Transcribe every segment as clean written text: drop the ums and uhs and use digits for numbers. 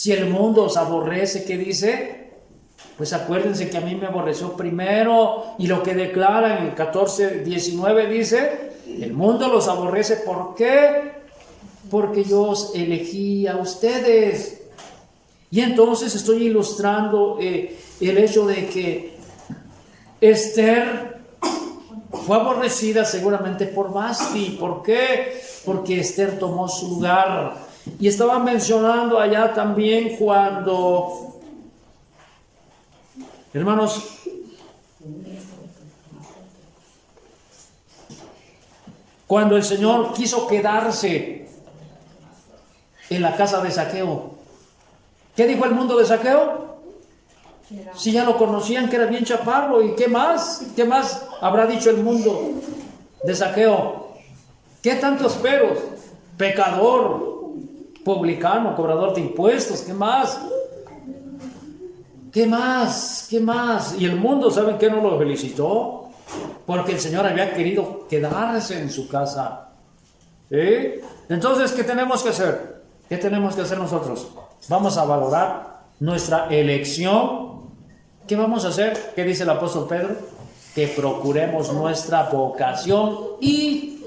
Si el mundo os aborrece, ¿qué dice? Pues acuérdense que a mí me aborreció primero. Y lo que declara en el 14:19 dice, el mundo los aborrece, ¿por qué? Porque yo os elegí a ustedes. Y entonces estoy ilustrando el hecho de que Esther fue aborrecida seguramente por Vasti. ¿Por qué? Porque Esther tomó su lugar. Y estaba mencionando allá también cuando, hermanos, cuando el Señor quiso quedarse en la casa de Zaqueo. ¿Qué dijo el mundo de Zaqueo? Si ya lo conocían, que era bien chaparro. ¿Y qué más? ¿Qué más habrá dicho el mundo de Zaqueo? ¿Qué tantos peros? Pecador, publicano, cobrador de impuestos. ¿Qué más? ¿Qué más? ¿Qué más? Y el mundo, ¿saben qué? No lo felicitó. Porque el Señor había querido quedarse en su casa. ¿Sí? Entonces, ¿qué tenemos que hacer? ¿Qué tenemos que hacer nosotros? Vamos a valorar nuestra elección. ¿Qué vamos a hacer? ¿Qué dice el apóstol Pedro? Que procuremos nuestra vocación y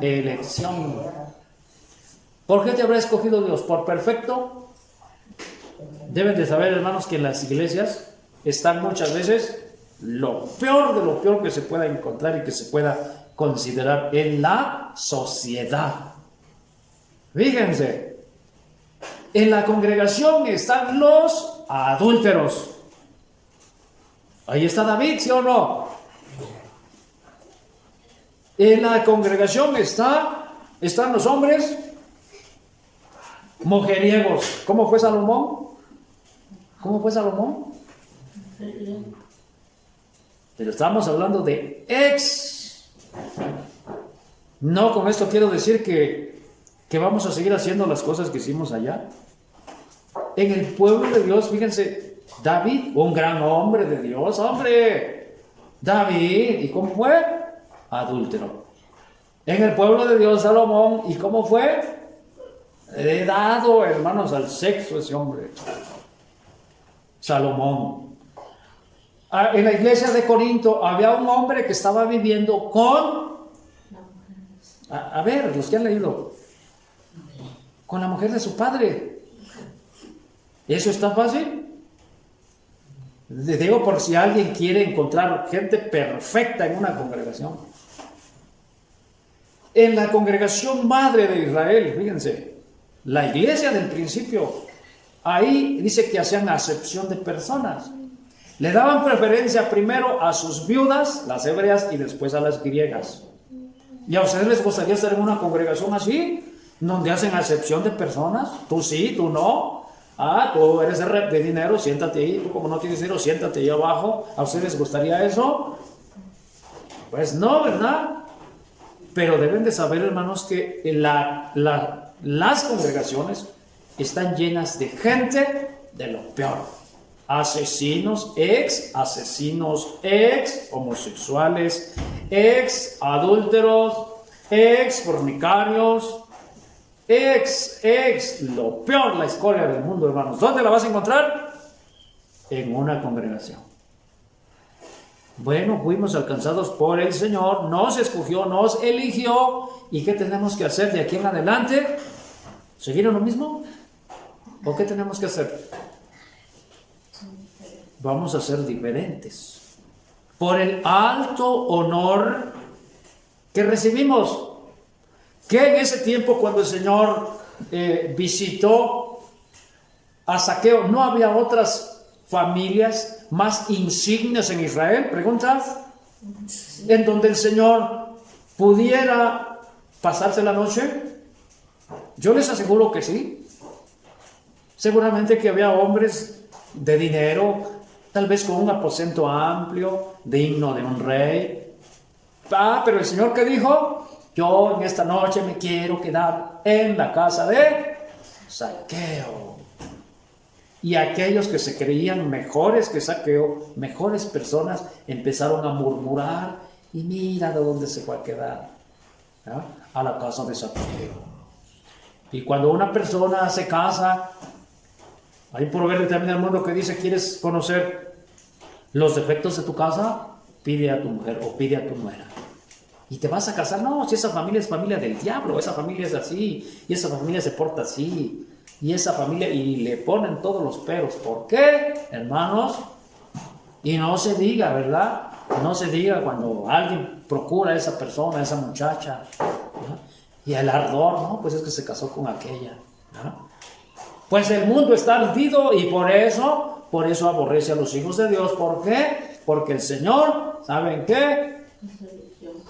elección. ¿Por qué te habrá escogido Dios? ¿Por perfecto? Deben de saber, hermanos, que en las iglesias están muchas veces lo peor de lo peor que se pueda encontrar y que se pueda considerar en la sociedad. Fíjense, en la congregación están los adúlteros. Ahí está David, ¿sí o no? En la congregación están los hombres mujeriegos. ¿Cómo fue Salomón? ¿Cómo fue Salomón? Pero estamos hablando de ex. No, con esto quiero decir que vamos a seguir haciendo las cosas que hicimos allá. En el pueblo de Dios, fíjense, David, un gran hombre de Dios, hombre. David, ¿y cómo fue? Adúltero. En el pueblo de Dios, Salomón, ¿y cómo fue? Dado, hermanos, al sexo ese hombre. Salomón. En la iglesia de Corinto había un hombre que estaba viviendo con... A ver, los que han leído. Con la mujer de su padre. ¿Eso está fácil? Les digo por si alguien quiere encontrar gente perfecta en una congregación. En la congregación madre de Israel, fíjense, la iglesia del principio, ahí dice que hacían acepción de personas. Le daban preferencia primero a sus viudas, las hebreas, y después a las griegas. ¿Y a ustedes les gustaría estar en una congregación así? Donde hacen acepción de personas. Tú sí, tú no. Ah, tú eres de dinero, siéntate ahí. Tú como no tienes dinero, siéntate ahí abajo. ¿A ustedes les gustaría eso? Pues no, ¿verdad? Pero deben de saber, hermanos, que las congregaciones están llenas de gente de lo peor. Asesinos, ex homosexuales, ex adúlteros, ex fornicarios, lo peor, la escoria del mundo, hermanos. ¿Dónde la vas a encontrar? En una congregación. Bueno, fuimos alcanzados por el Señor, nos escogió, nos eligió. ¿Y qué tenemos que hacer de aquí en adelante? ¿Seguir en lo mismo? ¿O qué tenemos que hacer? Vamos a ser diferentes. Por el alto honor que recibimos. Que en ese tiempo, cuando el Señor visitó a Zaqueo, ¿no había otras familias más insignes en Israel? Pregunta. En donde el Señor pudiera pasarse la noche. Yo les aseguro que sí. Seguramente que había hombres de dinero, tal vez con un aposento amplio, digno de un rey. Pero el Señor, ¿qué dijo? Yo en esta noche me quiero quedar en la casa de Zaqueo. Y aquellos que se creían mejores que Zaqueo, mejores personas, empezaron a murmurar. Y mira de dónde se fue a quedar. ¿Ya? A la casa de Zaqueo. Y cuando una persona se casa, Hay un proverbio también del mundo que dice, ¿quieres conocer los defectos de tu casa? Pide a tu mujer o pide a tu nuera. ¿Y te vas a casar? No, si esa familia es familia del diablo, esa familia es así, y esa familia se porta así, y esa familia, y le ponen todos los peros. ¿Por qué, hermanos? Y no se diga, ¿verdad? No se diga cuando alguien procura a esa persona, a esa muchacha, ¿no? Y el ardor, ¿no? Pues es que se casó con aquella, ¿no? Pues el mundo está ardido y por eso aborrece a los hijos de Dios. ¿Por qué? Porque el Señor, ¿saben qué?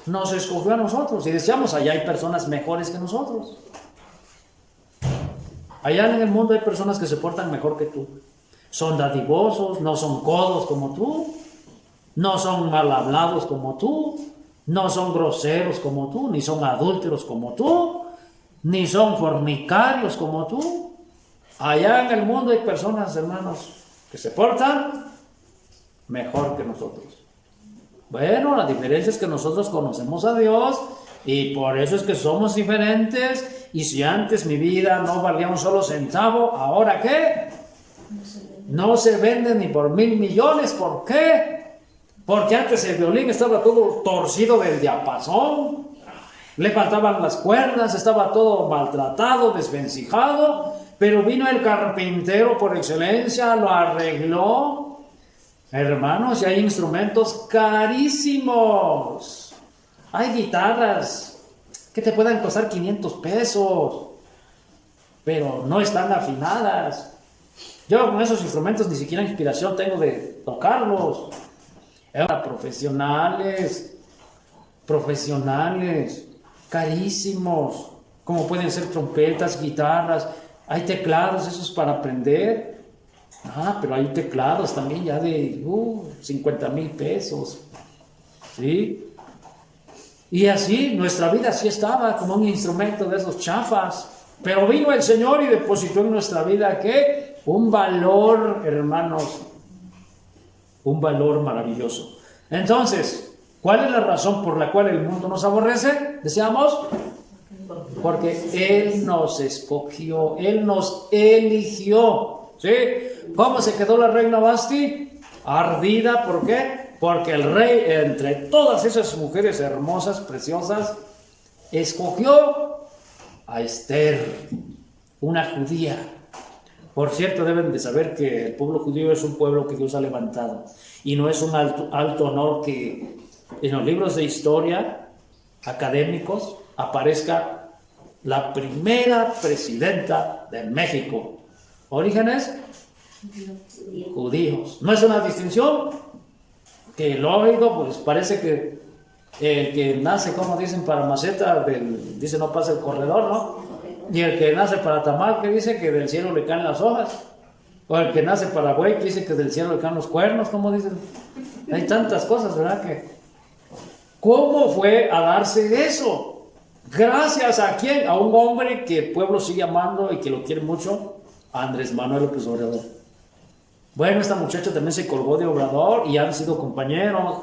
Nos escogió a nosotros y decíamos, allá hay personas mejores que nosotros. Allá en el mundo hay personas que se portan mejor que tú. Son dadivosos, no son codos como tú, no son mal hablados como tú, no son groseros como tú, ni son adúlteros como tú, ni son fornicarios como tú. Allá en el mundo hay personas, hermanos, que se portan mejor que nosotros. Bueno, la diferencia es que nosotros conocemos a Dios y por eso es que somos diferentes. Y si antes mi vida no valía un solo centavo, ¿ahora qué? No se vende ni por 1,000 millones. ¿Por qué? Porque antes el violín estaba todo torcido del diapasón, le faltaban las cuerdas, estaba todo maltratado, desvencijado, pero vino el carpintero por excelencia, lo arregló. Hermanos, y hay instrumentos carísimos. Hay guitarras que te puedan costar 500 pesos, pero no están afinadas. Yo con esos instrumentos ni siquiera inspiración tengo de tocarlos. Ahora, profesionales, carísimos, como pueden ser trompetas, guitarras. Hay teclados, esos para aprender. Pero hay teclados también ya de 50,000 pesos. ¿Sí? Y así, nuestra vida así estaba, como un instrumento de esos chafas. Pero vino el Señor y depositó en nuestra vida, ¿qué? Un valor, hermanos, un valor maravilloso. Entonces, ¿cuál es la razón por la cual el mundo nos aborrece? Decíamos, porque Él nos escogió, Él nos eligió. ¿Sí? ¿Cómo se quedó la reina Vasti? Ardida, ¿por qué? Porque el rey, entre todas esas mujeres hermosas, preciosas, escogió a Esther, una judía. Por cierto, deben de saber que el pueblo judío es un pueblo que Dios ha levantado y no es un alto honor que en los libros de historia académicos aparezca la primera presidenta de México. ¿Orígenes? Judíos. ¿No es una distinción? Que lógico, pues parece que el que nace, como dicen, para maceta, dice no pasa el corredor, ¿no? Y el que nace para tamal, que dice que del cielo le caen las hojas. O el que nace para buey, que dice que del cielo le caen los cuernos, como dicen. Hay tantas cosas, ¿verdad? ¿Cómo fue a darse eso? Gracias a quién? A un hombre que el pueblo sigue amando y que lo quiere mucho, Andrés Manuel López Obrador. Bueno, esta muchacha también se colgó de Obrador y han sido compañeros.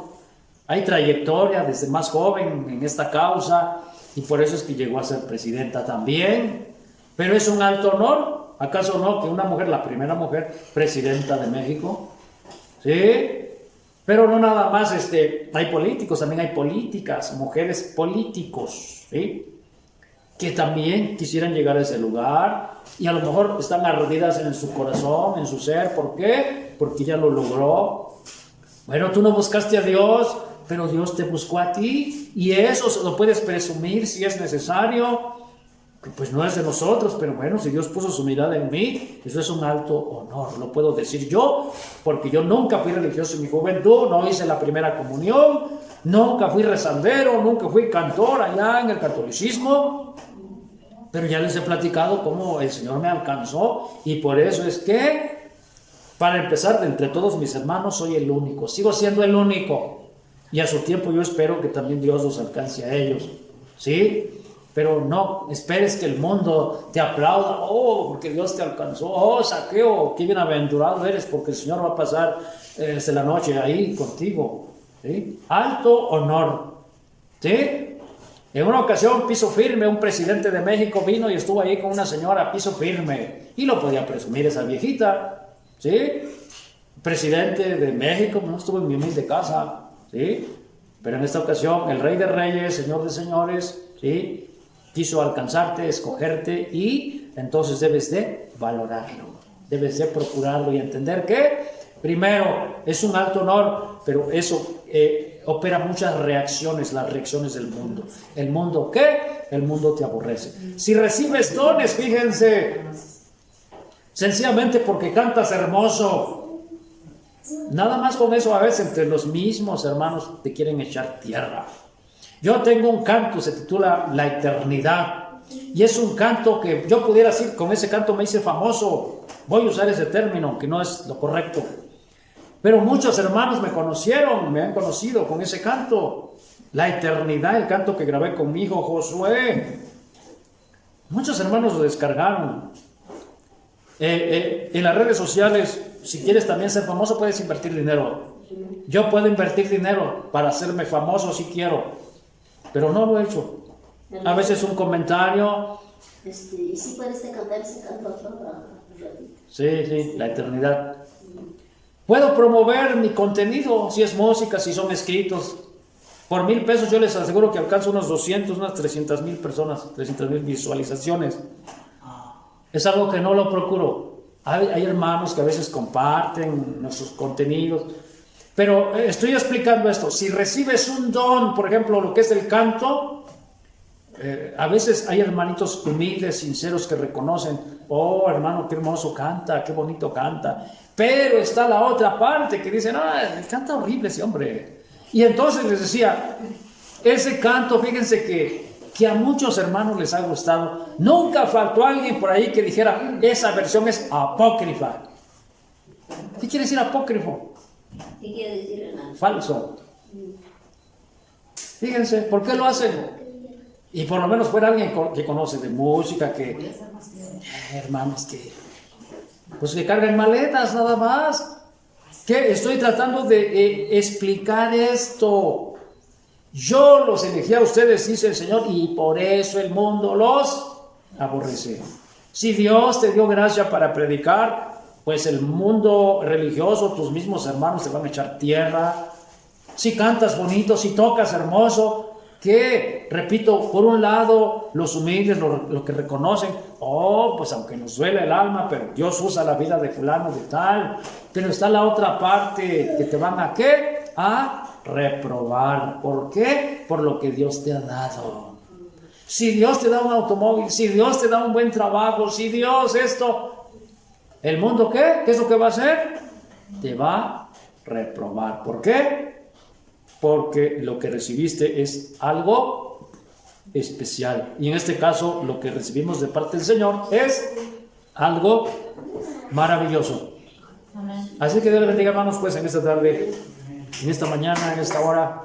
Hay trayectoria desde más joven en esta causa y por eso es que llegó a ser presidenta también. Pero es un alto honor. ¿Acaso no que una mujer, la primera mujer presidenta de México? ¿Sí? Pero no nada más hay políticos, también hay políticas, mujeres políticos, ¿sí? Que también quisieran llegar a ese lugar y a lo mejor están ardidas en su corazón, en su ser. ¿Por qué? Porque ya lo logró. Bueno, tú no buscaste a Dios, pero Dios te buscó a ti y eso lo puedes presumir si es necesario. Pues no es de nosotros, pero bueno, si Dios puso su mirada en mí, eso es un alto honor, lo puedo decir yo, porque yo nunca fui religioso en mi juventud, no hice la primera comunión, nunca fui rezandero, nunca fui cantor allá en el catolicismo, pero ya les he platicado cómo el Señor me alcanzó y por eso es que, para empezar, de entre todos mis hermanos soy el único, sigo siendo el único y a su tiempo yo espero que también Dios los alcance a ellos, ¿sí? Pero no esperes que el mundo te aplauda, porque Dios te alcanzó, Saqueo, qué bienaventurado eres, porque el Señor va a pasar la noche ahí contigo, ¿sí? Alto honor, ¿sí? En una ocasión, Piso Firme, un presidente de México vino y estuvo ahí con una señora, Piso Firme, y lo podía presumir esa viejita, ¿sí? Presidente de México, no estuvo en mi humilde casa, ¿sí? Pero en esta ocasión, el Rey de Reyes, Señor de Señores, ¿sí? Quiso alcanzarte, escogerte, y entonces debes de valorarlo, debes de procurarlo y entender que, primero, es un alto honor, pero eso opera muchas reacciones, las reacciones del mundo. ¿El mundo qué? El mundo te aborrece. Si recibes dones, fíjense, sencillamente porque cantas hermoso, nada más con eso a veces entre los mismos hermanos te quieren echar tierra. Yo tengo un canto, se titula La Eternidad, y es un canto que yo pudiera decir, con ese canto me hice famoso. Voy a usar ese término, que no es lo correcto. Pero muchos hermanos me conocieron, me han conocido con ese canto. La Eternidad, el canto que grabé con mi hijo Josué. Muchos hermanos lo descargaron. En las redes sociales, si quieres también ser famoso, puedes invertir dinero. Yo puedo invertir dinero para hacerme famoso si quiero, pero no lo he hecho. A veces un comentario. ¿Y si puedes cantar ese canto otro ratito? Sí, La Eternidad. Puedo promover mi contenido, si es música, si son escritos. Por $1,000 yo les aseguro que alcanzo unos 200, unas 300,000 personas, 300,000 visualizaciones. Es algo que no lo procuro. Hay hermanos que a veces comparten nuestros contenidos. Pero estoy explicando esto. Si recibes un don, por ejemplo, lo que es el canto, a veces hay hermanitos humildes, sinceros, que reconocen: oh, hermano, qué hermoso canta, qué bonito canta. Pero está la otra parte que dicen: canta horrible ese hombre. Y entonces les decía, ese canto, fíjense que a muchos hermanos les ha gustado. Nunca faltó alguien por ahí que dijera: esa versión es apócrifa. ¿Qué quiere decir apócrifo? ¿Qué quiere decir, hermano? Falso. Fíjense, ¿por qué lo hacen? Y por lo menos fuera alguien que conoce de música, que hermanos que carguen maletas nada más. Que estoy tratando de explicar esto. Yo los elegí a ustedes, dice el Señor, y por eso el mundo los aborrece. Si Dios te dio gracia para predicar, pues el mundo religioso, tus mismos hermanos te van a echar tierra. Si cantas bonito, si tocas hermoso, que, repito, por un lado, los humildes, los que reconocen: oh, pues aunque nos duele el alma, pero Dios usa la vida de fulano de tal. Pero está la otra parte que te van a ¿qué? A reprobar. ¿Por qué? Por lo que Dios te ha dado. Si Dios te da un automóvil, si Dios te da un buen trabajo, si Dios esto, ¿el mundo qué? ¿Qué es lo que va a hacer? Te va a reprobar. ¿Por qué? Porque lo que recibiste es algo especial. Y en este caso, lo que recibimos de parte del Señor es algo maravilloso. Amén. Así que Dios les bendiga, hermanos, pues en esta tarde, en esta mañana, en esta hora.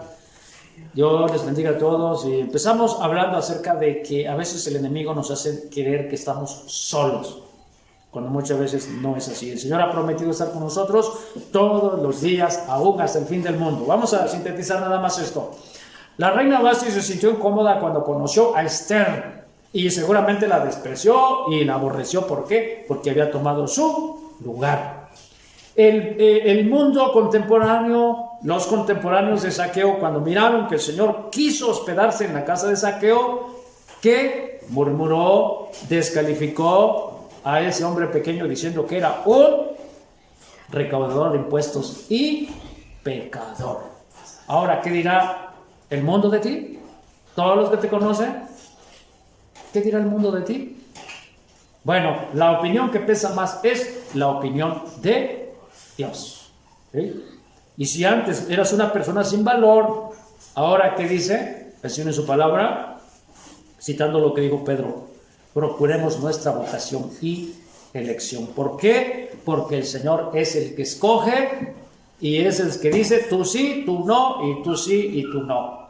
Dios les bendiga a todos. Y empezamos hablando acerca de que a veces el enemigo nos hace creer que estamos solos, cuando muchas veces no es así. El Señor ha prometido estar con nosotros todos los días, aún hasta el fin del mundo. Vamos a sintetizar nada más esto. La reina Vasti se sintió incómoda cuando conoció a Esther, y seguramente la despreció y la aborreció. ¿Por qué? Porque había tomado su lugar. El mundo contemporáneo, los contemporáneos de Zaqueo, cuando miraron que el Señor quiso hospedarse en la casa de Zaqueo, que murmuró, descalificó a ese hombre pequeño diciendo que era un recaudador de impuestos y pecador. Ahora, ¿qué dirá el mundo de ti? Todos los que te conocen, ¿qué dirá el mundo de ti? Bueno, la opinión que pesa más es la opinión de Dios. ¿Sí? Y si antes eras una persona sin valor, ahora, ¿qué dice el Señor en su palabra? Citando lo que dijo Pedro: procuremos nuestra vocación y elección. ¿Por qué? Porque el Señor es el que escoge y es el que dice: tú sí, tú no, y tú sí, y tú no.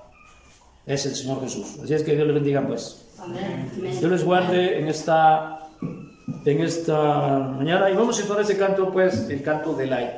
Es el Señor Jesús. Así es que Dios les bendiga, pues. Amén. Dios les guarde en esta mañana. Y vamos a entonar este canto, pues, el canto de la eternidad.